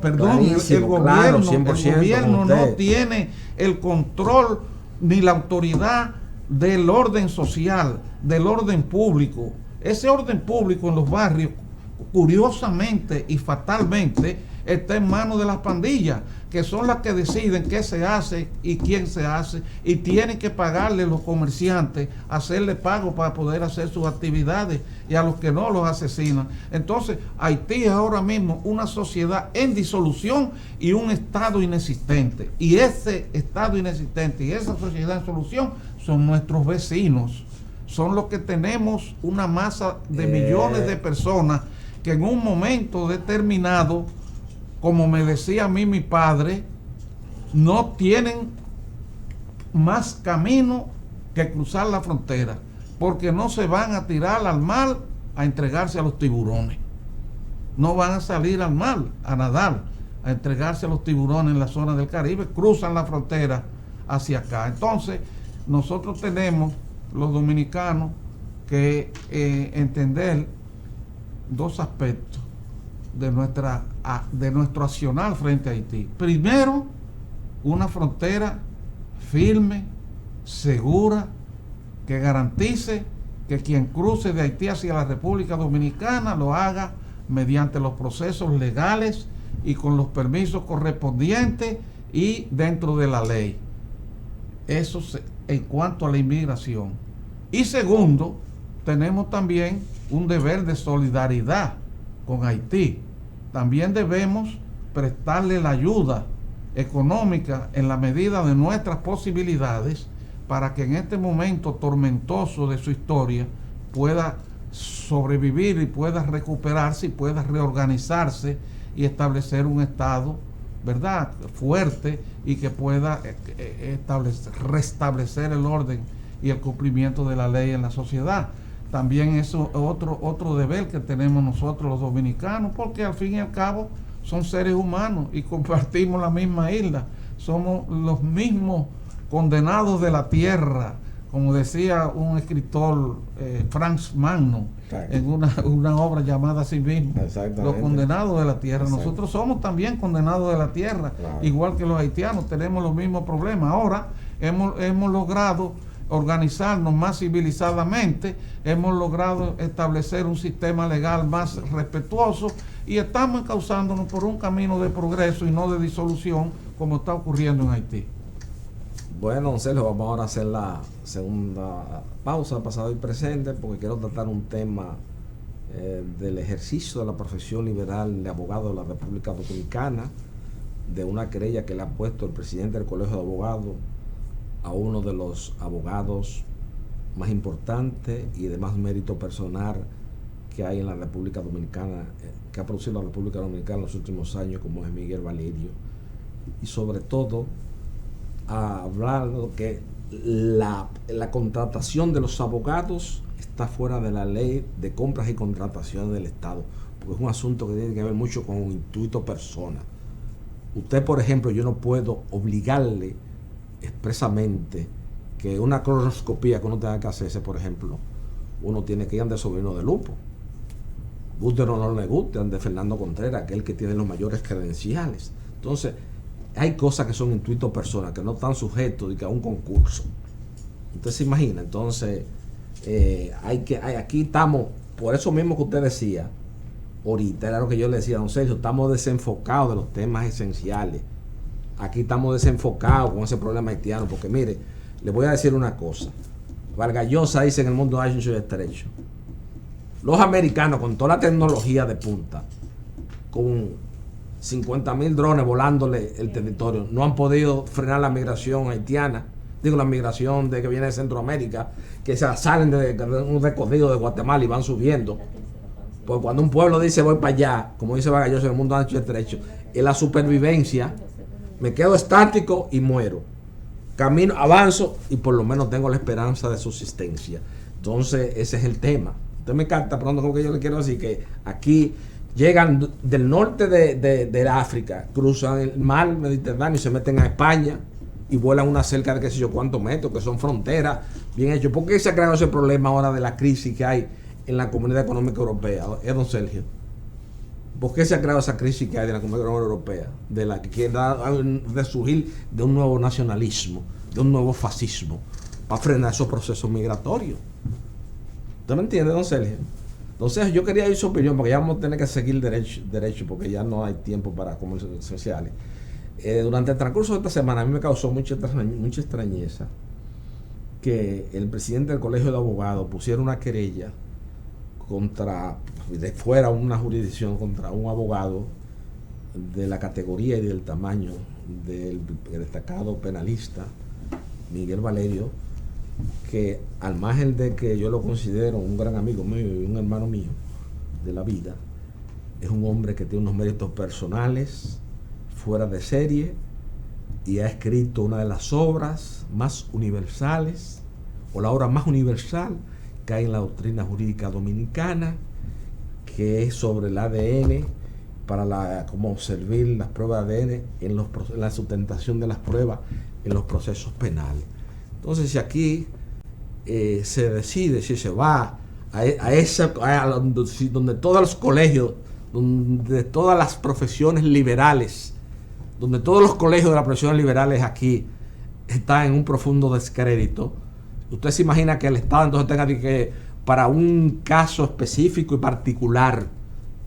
no tiene el control ni la autoridad del orden social, del orden público. Ese orden público en los barrios, curiosamente y fatalmente, está en manos de las pandillas, que son las que deciden qué se hace y quién se hace, y tienen que pagarle los comerciantes, hacerle pago para poder hacer sus actividades, y a los que no los asesinan. Entonces, Haití es ahora mismo una sociedad en disolución y un Estado inexistente. Y ese Estado inexistente y esa sociedad en solución son nuestros vecinos. Son los que tenemos una masa de millones de personas que en un momento determinado, como me decía a mí mi padre, no tienen más camino que cruzar la frontera, porque no se van a tirar al mar a entregarse a los tiburones. No van a salir al mar a nadar, a entregarse a los tiburones en la zona del Caribe, cruzan la frontera hacia acá. Entonces, nosotros tenemos, los dominicanos, que entender dos aspectos de nuestro accionar frente a Haití. Primero, una frontera firme, segura, que garantice que quien cruce de Haití hacia la República Dominicana lo haga mediante los procesos legales y con los permisos correspondientes y dentro de la ley. Eso en cuanto a la inmigración. Y segundo, tenemos también un deber de solidaridad con Haití. También debemos prestarle la ayuda económica en la medida de nuestras posibilidades para que en este momento tormentoso de su historia pueda sobrevivir y pueda recuperarse y pueda reorganizarse y establecer un Estado, ¿verdad?, fuerte, y que pueda restablecer el orden y el cumplimiento de la ley en la sociedad. También eso es otro deber que tenemos nosotros los dominicanos, porque al fin y al cabo son seres humanos y compartimos la misma isla, somos los mismos condenados de la tierra, como decía un escritor, Franz Magno, en una obra llamada así mismo, los condenados de la tierra. Exacto. Nosotros somos también condenados de la tierra, claro, igual que los haitianos, tenemos los mismos problemas. Ahora hemos logrado organizarnos más civilizadamente, hemos logrado establecer un sistema legal más respetuoso y estamos encauzándonos por un camino de progreso y no de disolución como está ocurriendo en Haití. Bueno, don Sergio, vamos ahora a hacer la segunda pausa, pasado y presente, porque quiero tratar un tema del ejercicio de la profesión liberal de abogado de la República Dominicana, de una querella que le ha puesto el presidente del Colegio de Abogados a uno de los abogados más importantes y de más mérito personal que hay en la República Dominicana, que ha producido la República Dominicana en los últimos años, como es Miguel Valerio, y sobre todo a hablar de que la contratación de los abogados está fuera de la ley de compras y contrataciones del Estado, porque es un asunto que tiene que ver mucho con un intuito persona. Usted, por ejemplo, yo no puedo obligarle expresamente que una colonoscopía que uno tenga que hacerse, por ejemplo, uno tiene que ir ante Sobrino de Lupo, guste o no le guste, ante Fernando Contreras, aquel que tiene los mayores credenciales. Entonces, hay cosas que son intuitos personas, que no están sujetos a un concurso. Usted se imagina. Entonces, aquí estamos, por eso mismo que usted decía ahorita, era lo que yo le decía a don Sergio, estamos desenfocados de los temas esenciales. Aquí estamos desenfocados con ese problema haitiano, porque mire, le voy a decir una cosa. Vargas Llosa dice en el mundo ancho y estrecho, los americanos con toda la tecnología de punta, con 50,000 drones volándole el territorio, no han podido frenar la migración haitiana, digo la migración de que viene de Centroamérica, que se salen de un recorrido de Guatemala y van subiendo. Porque cuando un pueblo dice voy para allá, como dice Vargas Llosa en el mundo ancho y estrecho, es la supervivencia. Me quedo estático y muero. Camino, avanzo y por lo menos tengo la esperanza de subsistencia. Entonces, ese es el tema. Usted me capta pronto como que yo le quiero decir que aquí llegan del norte de África, cruzan el mar Mediterráneo y se meten a España y vuelan una cerca de qué sé yo cuántos metros, que son fronteras bien hechos. ¿Por qué se ha creado ese problema ahora de la crisis que hay en la Comunidad Económica Europea? Don Sergio, ¿por qué se ha creado esa crisis que hay en la Comunidad Económica Europea? De la que quiere resurgir de un nuevo nacionalismo, de un nuevo fascismo. para frenar esos procesos migratorios. ¿Usted me entiende, don Sergio? Entonces yo quería ir su opinión, porque ya vamos a tener que seguir derecho porque ya no hay tiempo para comercios sociales. Durante el transcurso de esta semana a mí me causó mucha extrañeza que el presidente del Colegio de Abogados pusiera una querella contra, de fuera una jurisdicción, contra un abogado de la categoría y del tamaño del destacado penalista Miguel Valerio, que al margen de que yo lo considero un gran amigo mío y un hermano mío de la vida, es un hombre que tiene unos méritos personales fuera de serie y ha escrito una de las obras más universales, o la obra más universal que hay en la doctrina jurídica dominicana, que es sobre el ADN, para cómo servir las pruebas de ADN en la sustentación de las pruebas en los procesos penales. Entonces, si aquí se decide, si se va donde todos los colegios, donde todas las profesiones liberales, donde todos los colegios de las profesiones liberales aquí están en un profundo descrédito, usted se imagina que el Estado entonces tenga que, para un caso específico y particular,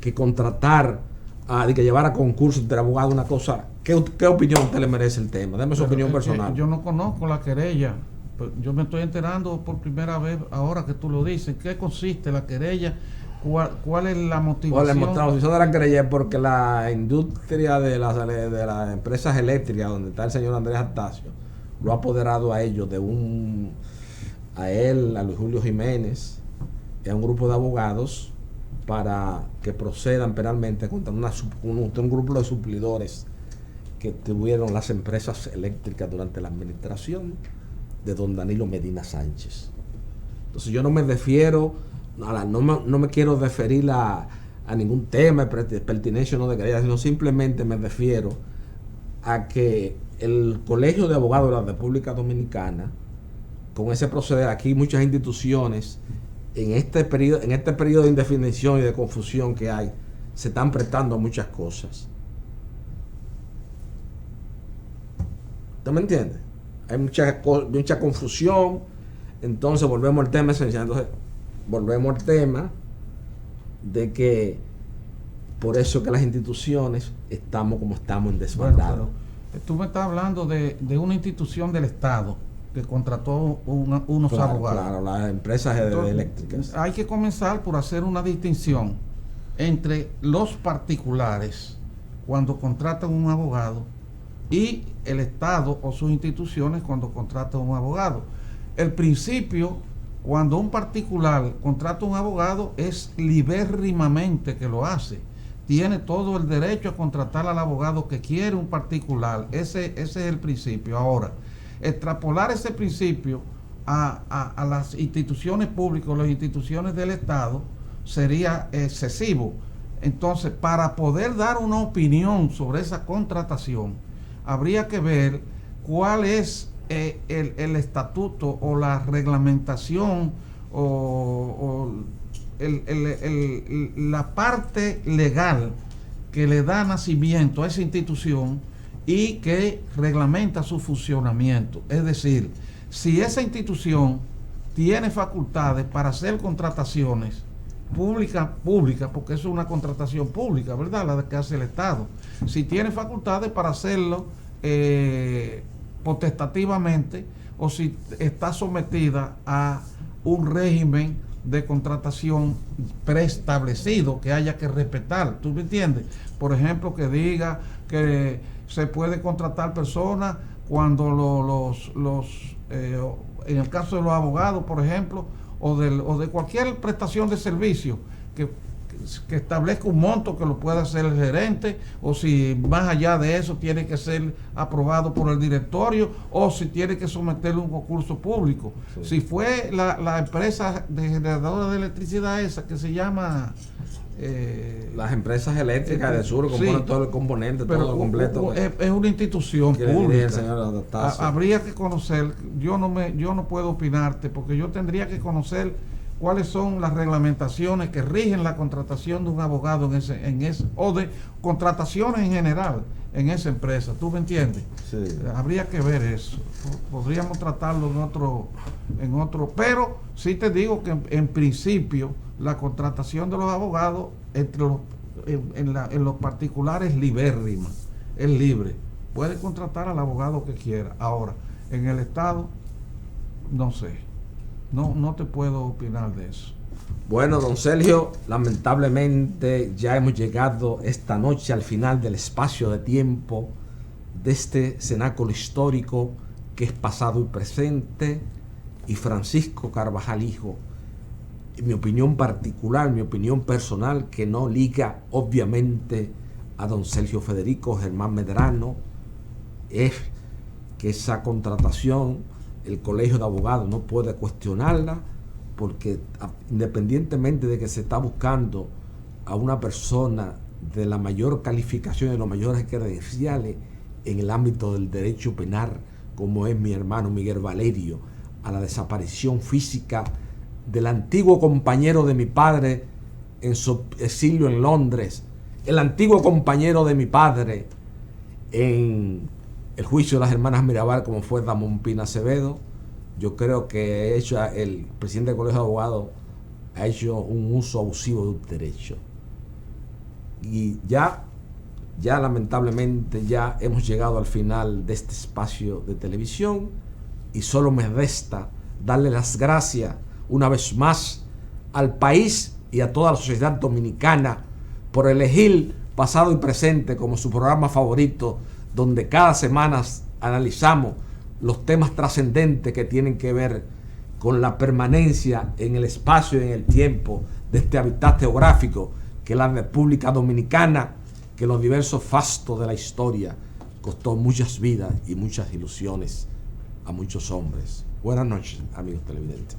que contratar, de que llevar a concurso entre abogados una cosa. ¿Qué opinión usted le merece el tema? Deme su opinión personal. Yo no conozco la querella. Yo me estoy enterando por primera vez ahora que tú lo dices. ¿Qué consiste la querella? ¿Cuál es la motivación? La motivación de la querella es porque la industria de las empresas eléctricas, donde está el señor Andrés Astacio, lo ha apoderado a ellos a él, a Luis Julio Jiménez y a un grupo de abogados para que procedan penalmente contra un grupo de suplidores que tuvieron las empresas eléctricas durante la administración de don Danilo Medina Sánchez. Entonces yo no me refiero, no me quiero referir a ningún tema de pertinencia o no de querella, sino simplemente me refiero a que el Colegio de Abogados de la República Dominicana, con ese proceder, aquí muchas instituciones en este periodo de indefinición y de confusión que hay, se están prestando a muchas cosas. ¿Usted me entiende? Hay mucha confusión. Entonces volvemos al tema esencial. Entonces volvemos al tema de que por eso que las instituciones estamos como estamos en desbandado. Bueno, tú me estás hablando de una institución del Estado que contrató unos abogados. Claro, las empresas eléctricas. Hay que comenzar por hacer una distinción entre los particulares cuando contratan un abogado y el Estado o sus instituciones cuando contratan un abogado. El principio, cuando un particular contrata un abogado, es libérrimamente que lo hace. Tiene todo el derecho a contratar al abogado que quiere un particular. Ese es el principio. Ahora, extrapolar ese principio a las instituciones públicas o las instituciones del Estado sería excesivo. Entonces, para poder dar una opinión sobre esa contratación, habría que ver cuál es el estatuto o la reglamentación o la parte legal que le da nacimiento a esa institución y que reglamenta su funcionamiento. Es decir, si esa institución tiene facultades para hacer contrataciones públicas, porque eso es una contratación pública, ¿verdad? La que hace el Estado. Si tiene facultades para hacerlo potestativamente, o si está sometida a un régimen de contratación preestablecido que haya que respetar. ¿Tú me entiendes? Por ejemplo, que diga que se puede contratar personas cuando en el caso de los abogados, por ejemplo, o de cualquier prestación de servicio que establezca un monto que lo pueda hacer el gerente, o si más allá de eso tiene que ser aprobado por el directorio, o si tiene que someterle un concurso público. Sí. Si fue la empresa de generadora de electricidad esa que se llama las empresas eléctricas de Sur, componen todo el componente, todo lo completo. Es una institución pública. Habría que conocer, yo no puedo opinarte, porque yo tendría que conocer cuáles son las reglamentaciones que rigen la contratación de un abogado o de contrataciones en general en esa empresa. ¿Tú me entiendes? Sí. Habría que ver eso. Podríamos tratarlo en otro, pero sí te digo que en principio la contratación de los abogados en los particulares es libérrima, es libre. Puede contratar al abogado que quiera. Ahora, en el Estado, no sé. No te puedo opinar de eso. Bueno, don Sergio, lamentablemente ya hemos llegado esta noche al final del espacio de tiempo de este cenáculo histórico que es pasado y presente, y Francisco Carvajal Hijo, en mi opinión particular, mi opinión personal, que no liga obviamente a don Sergio Federico Germán Medrano, es que esa contratación el Colegio de Abogados no puede cuestionarla, porque independientemente de que se está buscando a una persona de la mayor calificación y de los mayores credenciales en el ámbito del derecho penal, como es mi hermano Miguel Valerio, a la desaparición física del antiguo compañero de mi padre en su exilio en Londres, el antiguo compañero de mi padre en el juicio de las hermanas Mirabal, como fue Damón Pina Acevedo. Yo creo que el presidente del Colegio de Abogados ha hecho un uso abusivo de un derecho. Y ya lamentablemente ya hemos llegado al final de este espacio de televisión, y solo me resta darle las gracias una vez más al país y a toda la sociedad dominicana por elegir Pasado y Presente como su programa favorito, donde cada semana analizamos los temas trascendentes que tienen que ver con la permanencia en el espacio y en el tiempo de este hábitat geográfico que es la República Dominicana, que en los diversos fastos de la historia costó muchas vidas y muchas ilusiones a muchos hombres. Buenas noches, amigos televidentes.